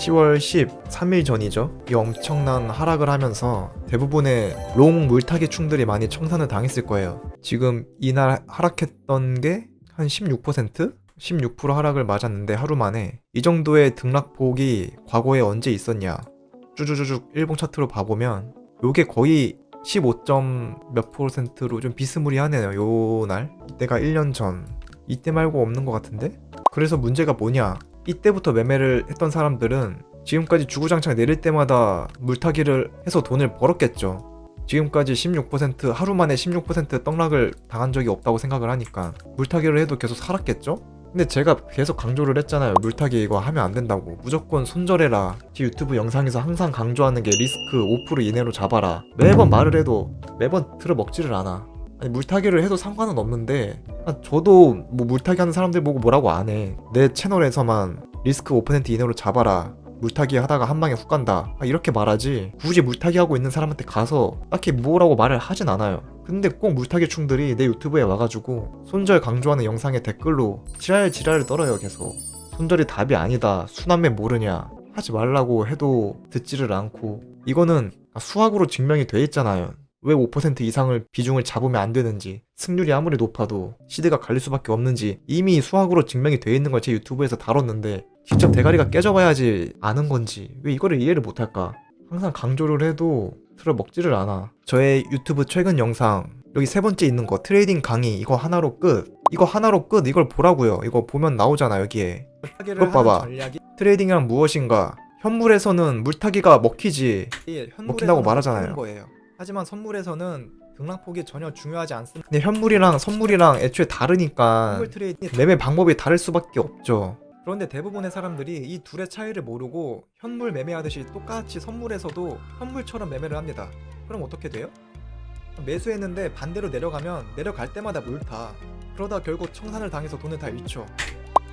10월 13일 전이죠. 이 엄청난 하락을 하면서 대부분의 롱 물타기 충들이 많이 청산을 당했을 거예요. 지금 이날 하락했던 게 한 16%? 16% 하락을 맞았는데 하루 만에 이 정도의 등락폭이 과거에 언제 있었냐. 쭈쭈쭈쭉 일봉 차트로 봐보면 요게 거의 15점 몇 %로 좀 비스무리하네요. 요날 이때가 1년 전 이때 말고 없는 것 같은데? 그래서 문제가 뭐냐, 이때부터 매매를 했던 사람들은 지금까지 주구장창 내릴 때마다 물타기를 해서 돈을 벌었겠죠. 지금까지 16% 하루 만에 16% 떡락을 당한 적이 없다고 생각을 하니까 물타기를 해도 계속 살았겠죠? 근데 제가 계속 강조를 했잖아요. 물타기 이거 하면 안 된다고. 무조건 손절해라. 제 유튜브 영상에서 항상 강조하는 게 리스크 5% 이내로 잡아라. 매번 말을 해도 매번 들어먹지를 않아. 아니, 물타기를 해도 상관은 없는데 저도 뭐 물타기 하는 사람들 보고 뭐라고 안 해. 내 채널에서만 리스크 5% 이내로 잡아라. 물타기 하다가 한 방에 훅 간다. 이렇게 말하지 굳이 물타기 하고 있는 사람한테 가서 딱히 뭐라고 말을 하진 않아요. 근데 꼭 물타기 충들이 내 유튜브에 와가지고 손절 강조하는 영상에 댓글로 지랄을 떨어요. 계속 손절이 답이 아니다, 순환매 모르냐, 하지 말라고 해도 듣지를 않고. 이거는 수학으로 증명이 돼 있잖아요. 왜 5% 이상을 비중을 잡으면 안 되는지, 승률이 아무리 높아도 시대가 갈릴 수밖에 없는지 이미 수학으로 증명이 돼 있는 걸 제 유튜브에서 다뤘는데 직접 대가리가 깨져봐야지 아는 건지 왜 이거를 이해를 못할까. 항상 강조를 해도 틀어먹지를 않아. 저의 유튜브 최근 영상 여기 세 번째 있는 거 트레이딩 강의, 이거 하나로 끝. 이걸 보라고요. 이거 보면 나오잖아. 여기에 이것 봐봐. 트레이딩이란 무엇인가. 현물에서는 물타기가 먹히지, 먹힌다고 말하잖아요. 하지만 선물에서는 등락폭이 전혀 중요하지 않습니다. 근데 현물이랑 선물이랑 애초에 다르니까 매매 방법이 다를 수밖에 없죠. 그런데 대부분의 사람들이 이 둘의 차이를 모르고 현물 매매하듯이 똑같이 선물에서도 현물처럼 매매를 합니다. 그럼 어떻게 돼요? 매수했는데 반대로 내려가면 내려갈 때마다 물타. 그러다 결국 청산을 당해서 돈을 다 잃죠.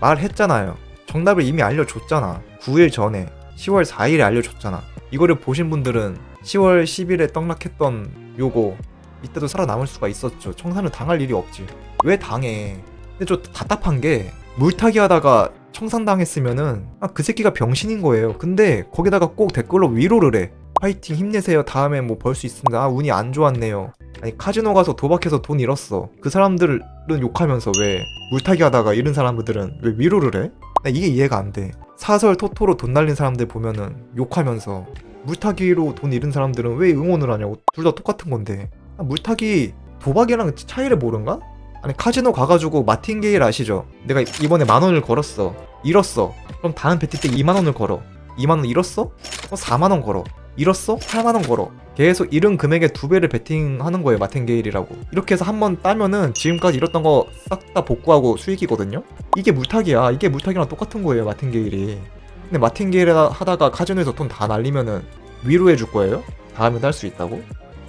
말했잖아요. 정답을 이미 알려줬잖아. 9일 전에 10월 4일에 알려줬잖아. 이거를 보신 분들은 10월 10일에 떡락했던 요거 이때도 살아남을 수가 있었죠. 청산을 당할 일이 없지. 왜 당해? 근데 좀 답답한 게 물타기 하다가 청산당했으면은 그 새끼가 병신인 거예요. 근데 거기다가 꼭 댓글로 위로를 해. 화이팅, 힘내세요, 다음에 뭐 벌 수 있습니다. 운이 안 좋았네요. 아니, 카지노 가서 도박해서 돈 잃었어. 그 사람들은 욕하면서 왜 물타기 하다가 잃은 사람들은 왜 위로를 해? 이게 이해가 안 돼. 사설 토토로 돈 날린 사람들 보면은 욕하면서 물타기로 돈 잃은 사람들은 왜 응원을 하냐고. 둘 다 똑같은 건데. 물타기 도박이랑 차이를 모른가? 아니, 카지노 가가지고 마틴게일 아시죠? 내가 이번에 10,000원을 걸었어. 잃었어. 그럼 다음 배팅 때 20,000원을 걸어. 20,000원 잃었어? 40,000원 걸어. 잃었어? 80,000원 걸어. 계속 잃은 금액의 2배를 베팅하는 거예요. 마틴게일이라고. 이렇게 해서 한 번 따면은 지금까지 잃었던 거 싹 다 복구하고 수익이거든요. 이게 물타기야. 이게 물타기랑 똑같은 거예요, 마틴게일이. 근데 마틴게일 하다가 카지노에서 돈 다 날리면은 위로해 줄 거예요? 다음에 딸 수 있다고?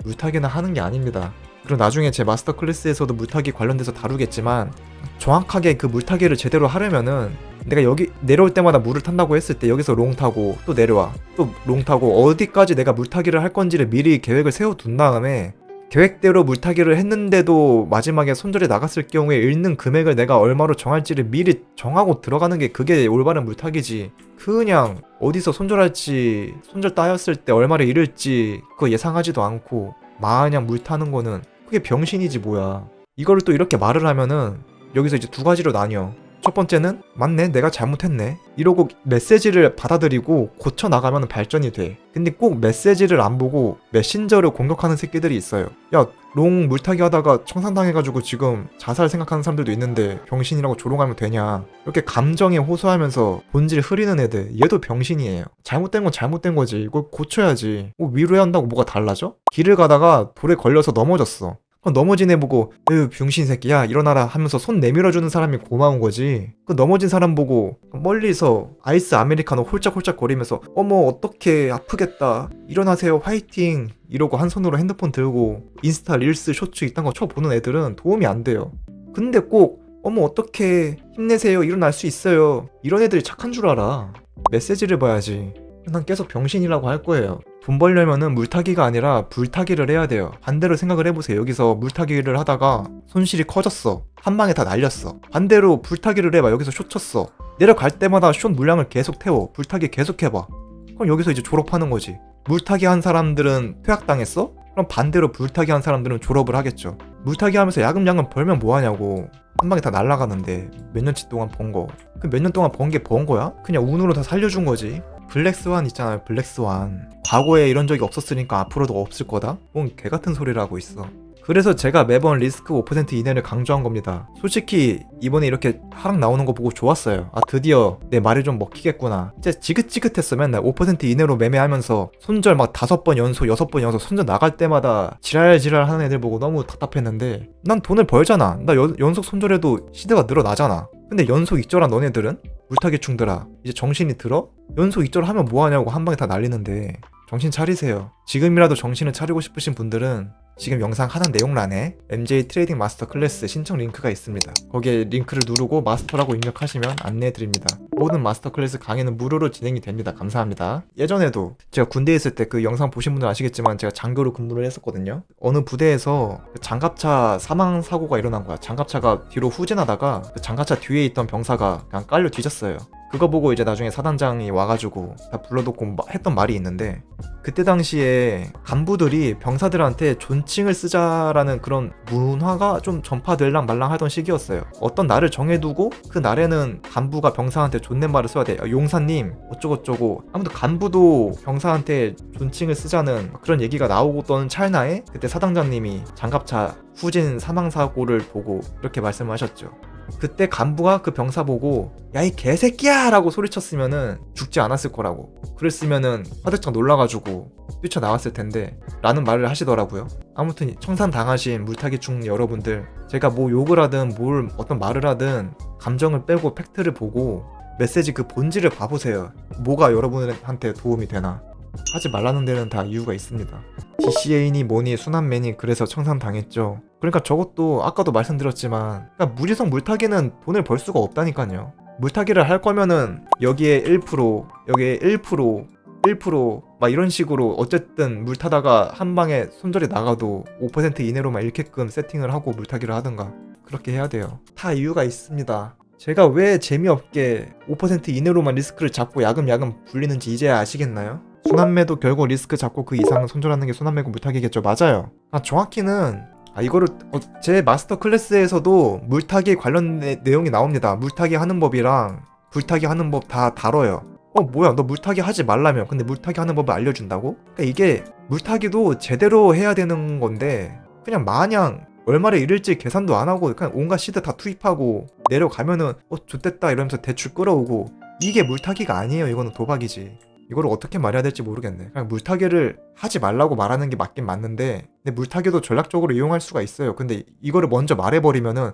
물타기는 하는 게 아닙니다. 그리고 나중에 제 마스터 클래스에서도 물타기 관련돼서 다루겠지만, 정확하게 그 물타기를 제대로 하려면은 내가 여기 내려올 때마다 물을 탄다고 했을 때 여기서 롱 타고 또 내려와, 또 롱 타고 어디까지 내가 물타기를 할 건지를 미리 계획을 세워둔 다음에 계획대로 물타기를 했는데도 마지막에 손절이 나갔을 경우에 잃는 금액을 내가 얼마로 정할지를 미리 정하고 들어가는 게 그게 올바른 물타기지. 그냥 어디서 손절할지, 손절 따였을 때 얼마를 잃을지 그거 예상하지도 않고 마냥 물 타는 거는 그게 병신이지 뭐야. 이거를 또 이렇게 말을 하면은 여기서 이제 두 가지로 나뉘어. 첫 번째는 맞네, 내가 잘못했네 이러고 메시지를 받아들이고 고쳐 나가면 발전이 돼. 근데 꼭 메시지를 안 보고 메신저를 공격하는 새끼들이 있어요. 야, 롱 물타기 하다가 청산당해가지고 지금 자살 생각하는 사람들도 있는데 병신이라고 조롱하면 되냐. 이렇게 감정에 호소하면서 본질 흐리는 애들, 얘도 병신이에요. 잘못된 건 잘못된 거지. 이걸 고쳐야지. 뭐 위로해야 한다고 뭐가 달라져? 길을 가다가 돌에 걸려서 넘어졌어. 넘어진 애 보고 에휴 병신 새끼야 일어나라 하면서 손 내밀어주는 사람이 고마운 거지. 그 넘어진 사람 보고 멀리서 아이스 아메리카노 홀짝홀짝 거리면서 어머 어떡해 아프겠다 일어나세요 화이팅 이러고 한 손으로 핸드폰 들고 인스타 릴스 쇼츠 이딴 거 쳐보는 애들은 도움이 안 돼요. 근데 꼭 어머 어떡해 힘내세요 일어날 수 있어요 이런 애들이 착한 줄 알아. 메시지를 봐야지. 난 계속 병신이라고 할 거예요. 돈 벌려면은 물타기가 아니라 불타기를 해야 돼요. 반대로 생각을 해보세요. 여기서 물타기를 하다가 손실이 커졌어. 한 방에 다 날렸어. 반대로 불타기를 해봐. 여기서 숏 쳤어. 내려갈 때마다 숏 물량을 계속 태워. 불타기 계속 해봐. 그럼 여기서 이제 졸업하는 거지. 물타기 한 사람들은 퇴학당했어? 그럼 반대로 불타기 한 사람들은 졸업을 하겠죠. 물타기 하면서 야금야금 벌면 뭐하냐고. 한 방에 다 날아가는데 몇 년치 동안 번 거. 그 몇 년 동안 번 게 번 거야? 그냥 운으로 다 살려준 거지. 블랙스완 있잖아요. 블랙스완. 과거에 이런 적이 없었으니까 앞으로도 없을 거다? 뭔 개같은 소리를 하고 있어. 그래서 제가 매번 리스크 5% 이내를 강조한 겁니다. 솔직히 이번에 이렇게 하락 나오는 거 보고 좋았어요. 아, 드디어 내 말이 좀 먹히겠구나. 진짜 지긋지긋했어. 맨날 5% 이내로 매매하면서 손절 막 5번 연속 6번 연속 손절 나갈 때마다 지랄지랄 하는 애들 보고 너무 답답했는데, 난 돈을 벌잖아. 나 연속 손절해도 시대가 늘어나잖아. 근데 연속 익절한 너네들은? 물타기 충들아, 이제 정신이 들어? 연속 익절 하면 뭐하냐고. 한 방에 다 날리는데 정신 차리세요. 지금이라도 정신을 차리고 싶으신 분들은 지금 영상 하단 내용란에 MJ 트레이딩 마스터 클래스 신청 링크가 있습니다. 거기에 링크를 누르고 마스터라고 입력하시면 안내해드립니다. 모든 마스터 클래스 강의는 무료로 진행이 됩니다. 감사합니다. 예전에도 제가 군대에 있을 때 그 영상 보신 분들 아시겠지만 제가 장교로 근무를 했었거든요. 어느 부대에서 장갑차 사망 사고가 일어난 거야. 장갑차가 뒤로 후진하다가 그 장갑차 뒤에 있던 병사가 그냥 깔려 뒤졌어요. 그거 보고 이제 나중에 사단장이 와가지고 다 불러놓고 했던 말이 있는데, 그때 당시에 간부들이 병사들한테 존칭을 쓰자라는 그런 문화가 좀 전파될랑 말랑 하던 시기였어요. 어떤 날을 정해두고 그 날에는 간부가 병사한테 존댓말을 써야 돼. 용사님 어쩌고저쩌고. 아무튼 간부도 병사한테 존칭을 쓰자는 그런 얘기가 나오던 찰나에 그때 사단장님이 장갑차 후진 사망사고를 보고 이렇게 말씀을 하셨죠. 그때 간부가 그 병사 보고 야 이 개새끼야 라고 소리쳤으면은 죽지 않았을 거라고. 그랬으면은 화들짝 놀라가지고 뛰쳐나왔을 텐데 라는 말을 하시더라고요. 아무튼 청산당하신 물타기충 여러분들, 제가 뭐 욕을 하든 뭘 어떤 말을 하든 감정을 빼고 팩트를 보고 메시지 그 본질을 봐보세요. 뭐가 여러분한테 도움이 되나. 하지 말라는 데는 다 이유가 있습니다. DCA니 뭐니 순환매니 그래서 청산당했죠. 그러니까 저것도 아까도 말씀드렸지만, 그러니까 무지성 물타기는 돈을 벌 수가 없다니까요. 물타기를 할 거면은 여기에 1%, 여기에 1% 막 이런 식으로 어쨌든 물타다가 한 방에 손절이 나가도 5% 이내로만 잃게끔 세팅을 하고 물타기를 하든가 그렇게 해야 돼요. 다 이유가 있습니다. 제가 왜 재미없게 5% 이내로만 리스크를 잡고 야금야금 불리는지 이제야 아시겠나요? 순환매도 결국 리스크 잡고 그 이상 손절하는 게 순환매고 물타기겠죠. 맞아요. 정확히는 이거를 제 마스터 클래스에서도 물타기 관련 내용이 나옵니다. 물타기 하는 법이랑 불타기 하는 법 다 다뤄요. 뭐야 너 물타기 하지 말라며. 근데 물타기 하는 법을 알려준다고? 그러니까 이게 물타기도 제대로 해야 되는 건데 그냥 마냥 얼마를 잃을지 계산도 안 하고 그냥 온갖 시드 다 투입하고 내려가면은 좋댔다 이러면서 대출 끌어오고, 이게 물타기가 아니에요. 이거는 도박이지. 이거를 어떻게 말해야 될지 모르겠네. 그냥 물타기를 하지 말라고 말하는 게 맞긴 맞는데, 근데 물타기도 전략적으로 이용할 수가 있어요. 근데 이거를 먼저 말해버리면은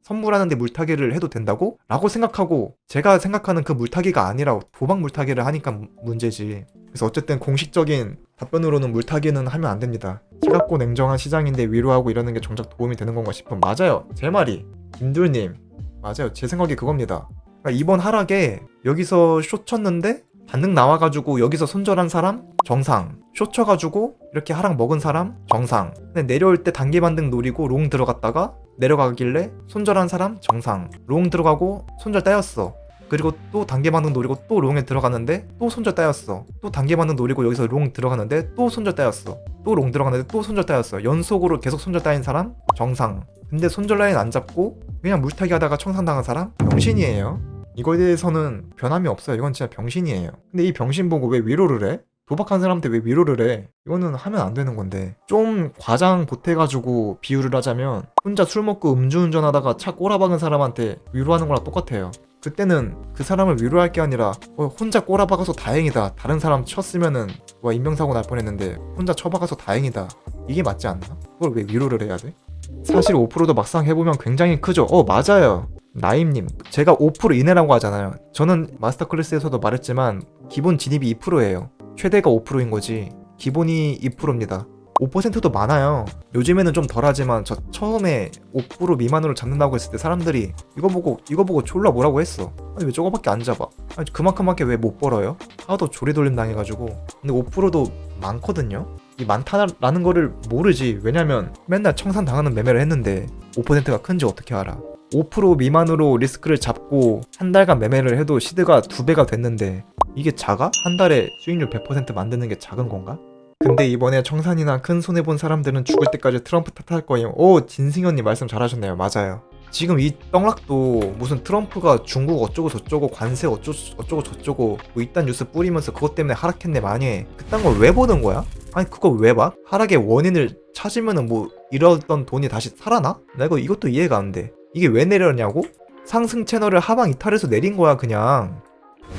선물하는데 물타기를 해도 된다고? 라고 생각하고, 제가 생각하는 그 물타기가 아니라 도박 물타기를 하니까 문제지. 그래서 어쨌든 공식적인 답변으로는 물타기는 하면 안 됩니다. 차갑고 냉정한 시장인데 위로하고 이러는 게 정작 도움이 되는 건가 싶으면 맞아요. 제 말이. 김둘님 맞아요. 제 생각이 그겁니다. 그러니까 이번 하락에 여기서 숏 쳤는데 반등 나와가지고 여기서 손절한 사람 정상, 숏 쳐가지고 이렇게 하락 먹은 사람 정상. 근데 내려올 때 단기 반등 노리고 롱 들어갔다가 내려가길래 손절한 사람 정상, 롱 들어가고 손절 따였어. 그리고 또 단기 반등 노리고 또 롱에 들어갔는데 또 손절 따였어. 또 단기 반등 노리고 여기서 롱 들어갔는데 또 손절 따였어. 또 롱 들어갔는데 또 손절 따였어. 연속으로 계속 손절 따인 사람 정상. 근데 손절 라인 안 잡고 그냥 물타기 하다가 청산당한 사람 병신이에요. 이거에 대해서는 변함이 없어요. 이건 진짜 병신이에요. 근데 이 병신 보고 왜 위로를 해? 도박한 사람한테 왜 위로를 해? 이거는 하면 안 되는 건데. 좀 과장 보태가지고 비유를 하자면 혼자 술 먹고 음주운전하다가 차 꼬라박은 사람한테 위로하는 거랑 똑같아요. 그때는 그 사람을 위로할 게 아니라 혼자 꼬라박아서 다행이다. 다른 사람 쳤으면은 인명사고 날 뻔했는데 혼자 쳐박아서 다행이다. 이게 맞지 않나? 그걸 왜 위로를 해야 돼? 사실 5%도 막상 해보면 굉장히 크죠. 맞아요. 나임님, 제가 5% 이내라고 하잖아요. 저는 마스터 클래스에서도 말했지만 기본 진입이 2%예요. 최대가 5%인 거지 기본이 2%입니다. 5%도 많아요. 요즘에는 좀 덜하지만 저 처음에 5% 미만으로 잡는다고 했을 때 사람들이 이거 보고 졸라 뭐라고 했어. 아니 왜 저거밖에 안 잡아? 아니 그만큼밖에 왜 못 벌어요? 하도 조리돌림 당해가지고. 근데 5%도 많거든요. 이 많다라는 거를 모르지. 왜냐면 맨날 청산 당하는 매매를 했는데 5%가 큰지 어떻게 알아. 5% 미만으로 리스크를 잡고 한 달간 매매를 해도 시드가 2배가 됐는데 이게 작아? 한 달에 수익률 100% 만드는 게 작은 건가? 근데 이번에 청산이나 큰 손해본 사람들은 죽을 때까지 트럼프 탓할 거예요. 오, 진승현님 말씀 잘하셨네요. 맞아요. 지금 이 떡락도 무슨 트럼프가 중국 어쩌고 저쩌고 관세 어쩌고 저쩌고 뭐 이딴 뉴스 뿌리면서 그것 때문에 하락했네 많이 해. 그딴 걸 왜 보는 거야? 아니 그걸 왜 봐? 하락의 원인을 찾으면은 뭐 이러던 돈이 다시 살아나? 나 이것도 이해가 안 돼. 이게 왜 내렸냐고? 상승 채널을 하방 이탈해서 내린 거야 그냥.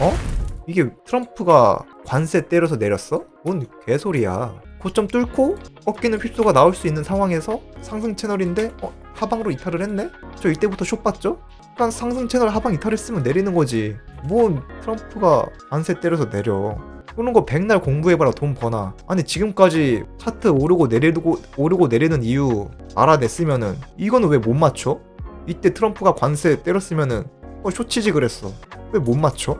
어? 이게 트럼프가 관세 때려서 내렸어? 뭔 개소리야. 고점 뚫고 꺾이는 휩소가 나올 수 있는 상황에서 상승 채널인데 하방으로 이탈을 했네? 저 이때부터 숏 봤죠? 그냥 상승 채널 하방 이탈했으면 내리는 거지. 뭔 트럼프가 관세 때려서 내려. 그런 거 백날 공부해봐라 돈 버나. 아니 지금까지 차트 오르고 내리는 이유 알아냈으면은 이거는 왜 못 맞춰? 이때 트럼프가 관세 때렸으면은 쇼치지 그랬어. 왜 못 맞춰?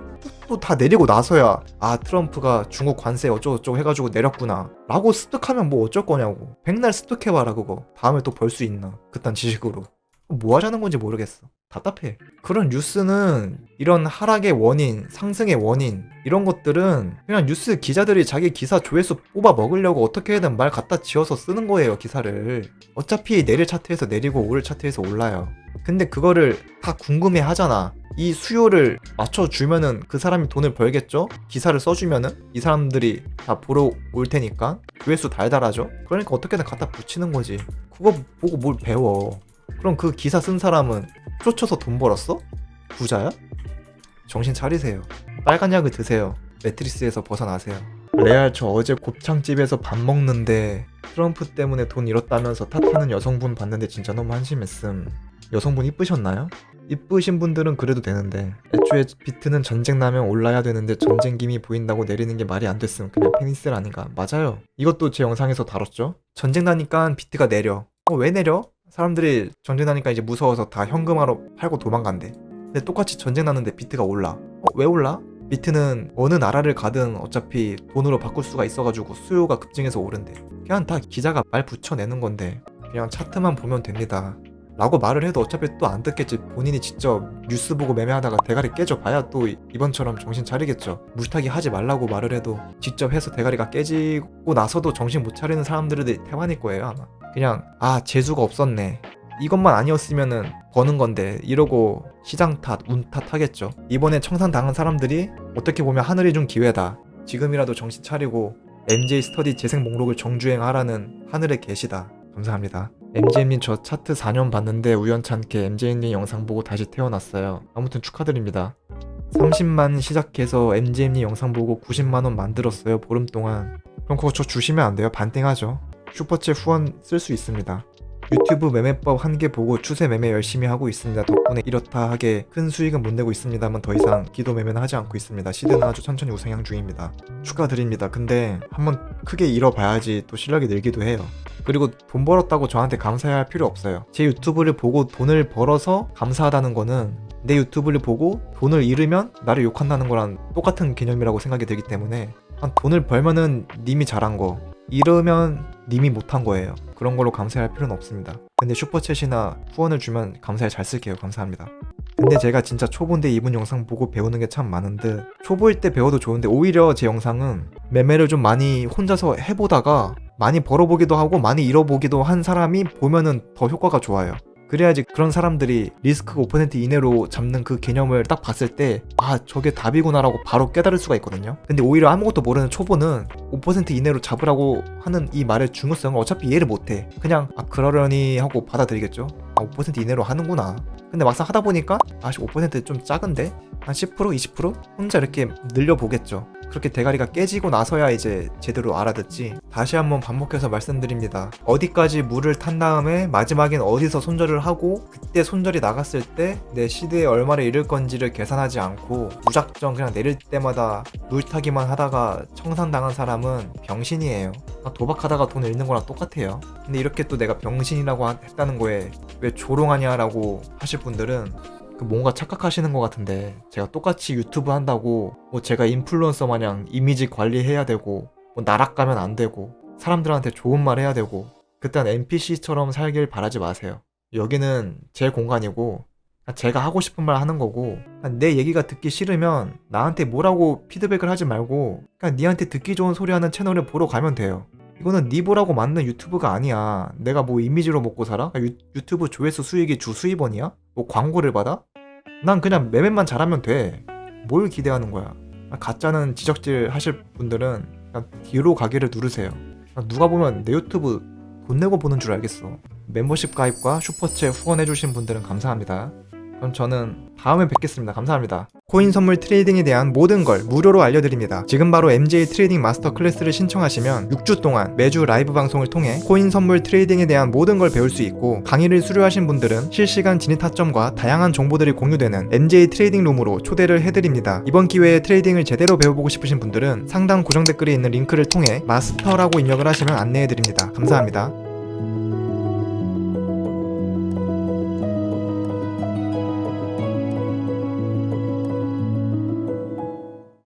또 다 내리고 나서야 아 트럼프가 중국 관세 어쩌고저쩌고 해가지고 내렸구나 라고 습득하면 뭐 어쩔 거냐고. 백날 습득해봐라 그거. 다음에 또 벌 수 있나 그딴 지식으로. 뭐 하자는 건지 모르겠어. 답답해. 그런 뉴스는 이런 하락의 원인, 상승의 원인 이런 것들은 그냥 뉴스 기자들이 자기 기사 조회수 뽑아 먹으려고 어떻게든 말 갖다 지어서 쓰는 거예요 기사를. 어차피 내릴 차트에서 내리고 오를 차트에서 올라요. 근데 그거를 다 궁금해 하잖아. 이 수요를 맞춰주면은 그 사람이 돈을 벌겠죠? 기사를 써주면은 이 사람들이 다 보러 올 테니까 조회수 달달하죠? 그러니까 어떻게든 갖다 붙이는 거지. 그거 보고 뭘 배워. 그럼 그 기사 쓴 사람은 쫓아서 돈 벌었어? 부자야? 정신 차리세요. 빨간 약을 드세요. 매트리스에서 벗어나세요. 레알 저 어제 곱창집에서 밥 먹는데 트럼프 때문에 돈 잃었다면서 탓하는 여성분 봤는데 진짜 너무 한심했음. 여성분 이쁘셨나요? 이쁘신 분들은 그래도 되는데 애초에 비트는 전쟁 나면 올라야 되는데 전쟁 김이 보인다고 내리는 게 말이 안 됐음. 그냥 페니셀 아닌가. 맞아요. 이것도 제 영상에서 다뤘죠. 전쟁 나니까 비트가 내려. 왜 내려? 사람들이 전쟁 나니까 이제 무서워서 다 현금화로 팔고 도망간대. 근데 똑같이 전쟁 나는데 비트가 올라. 왜 올라? 비트는 어느 나라를 가든 어차피 돈으로 바꿀 수가 있어가지고 수요가 급증해서 오른대. 그냥 다 기자가 말 붙여내는 건데 그냥 차트만 보면 됩니다 라고 말을 해도 어차피 또 안 듣겠지. 본인이 직접 뉴스 보고 매매하다가 대가리 깨져봐야 또 이번처럼 정신 차리겠죠. 물타기 하지 말라고 말을 해도 직접 해서 대가리가 깨지고 나서도 정신 못 차리는 사람들이 태반일 거예요 아마. 그냥 재주가 없었네 이것만 아니었으면은 버는 건데 이러고 시장 탓, 운 탓 하겠죠. 이번에 청산 당한 사람들이 어떻게 보면 하늘이 준 기회다. 지금이라도 정신 차리고 MJ 스터디 재생 목록을 정주행하라는 하늘의 계시다. 감사합니다. MJ님 저 차트 4년 봤는데 우연찮게 MJ님 영상 보고 다시 태어났어요. 아무튼 축하드립니다. 30만 시작해서 MJ님 영상 보고 90만원 만들었어요 보름 동안. 그럼 그거 저 주시면 안 돼요? 반띵하죠. 슈퍼챗 후원 쓸 수 있습니다. 유튜브 매매법 한 개 보고 추세 매매 열심히 하고 있습니다. 덕분에 이렇다 하게 큰 수익은 못 내고 있습니다만 더 이상 기도 매매는 하지 않고 있습니다. 시드는 아주 천천히 우상향 중입니다. 축하드립니다. 근데 한번 크게 잃어봐야지 또 실력이 늘기도 해요. 그리고 돈 벌었다고 저한테 감사해야 할 필요 없어요. 제 유튜브를 보고 돈을 벌어서 감사하다는 거는 내 유튜브를 보고 돈을 잃으면 나를 욕한다는 거랑 똑같은 개념이라고 생각이 들기 때문에 돈을 벌면은 님이 잘한 거, 잃으면 님이 못한 거예요. 그런 걸로 감사할 필요는 없습니다. 근데 슈퍼챗이나 후원을 주면 감사히 잘 쓸게요. 감사합니다. 근데 제가 진짜 초보인데 이분 영상 보고 배우는 게 참 많은데 초보일 때 배워도 좋은데 오히려 제 영상은 매매를 좀 많이 혼자서 해보다가 많이 벌어보기도 하고 많이 잃어보기도 한 사람이 보면은 더 효과가 좋아요. 그래야지 그런 사람들이 리스크가 5% 이내로 잡는 그 개념을 딱 봤을 때 저게 답이구나라고 바로 깨달을 수가 있거든요. 근데 오히려 아무것도 모르는 초보는 5% 이내로 잡으라고 하는 이 말의 중요성을 어차피 이해를 못해. 그냥 그러려니 하고 받아들이겠죠. 5% 이내로 하는구나. 근데 막상 하다 보니까 5%좀 작은데? 한 10%? 20%? 혼자 이렇게 늘려보겠죠. 그렇게 대가리가 깨지고 나서야 이제 제대로 알아듣지. 다시 한번 반복해서 말씀드립니다. 어디까지 물을 탄 다음에 마지막엔 어디서 손절을 하고 그때 손절이 나갔을 때 내 시드에 얼마를 잃을 건지를 계산하지 않고 무작정 그냥 내릴 때마다 물타기만 하다가 청산당한 사람은 병신이에요. 도박하다가 돈 잃는 거랑 똑같아요. 근데 이렇게 또 내가 병신이라고 했다는 거에 왜 조롱하냐라고 하실 분들은 뭔가 착각하시는 것 같은데 제가 똑같이 유튜브 한다고 뭐 제가 인플루언서 마냥 이미지 관리해야 되고 뭐 나락 가면 안 되고 사람들한테 좋은 말 해야 되고 그딴 NPC처럼 살길 바라지 마세요. 여기는 제 공간이고 제가 하고 싶은 말 하는 거고 내 얘기가 듣기 싫으면 나한테 뭐라고 피드백을 하지 말고 그냥 니한테 듣기 좋은 소리 하는 채널을 보러 가면 돼요. 이거는 니 보라고 만든 유튜브가 아니야. 내가 뭐 이미지로 먹고 살아? 유튜브 조회수 수익이 주 수입원이야? 뭐 광고를 받아? 난 그냥 매매만 잘하면 돼. 뭘 기대하는 거야. 가짜는 지적질 하실 분들은 그냥 뒤로 가기를 누르세요. 누가 보면 내 유튜브 돈 내고 보는 줄 알겠어. 멤버십 가입과 슈퍼챗 후원해주신 분들은 감사합니다. 그럼 저는 다음에 뵙겠습니다. 감사합니다. 코인 선물 트레이딩에 대한 모든 걸 무료로 알려드립니다. 지금 바로 MJ 트레이딩 마스터 클래스를 신청하시면 6주 동안 매주 라이브 방송을 통해 코인 선물 트레이딩에 대한 모든 걸 배울 수 있고, 강의를 수료하신 분들은 실시간 진입 타점과 다양한 정보들이 공유되는 MJ 트레이딩 룸으로 초대를 해드립니다. 이번 기회에 트레이딩을 제대로 배워보고 싶으신 분들은 상단 고정 댓글에 있는 링크를 통해 마스터라고 입력을 하시면 안내해드립니다. 감사합니다.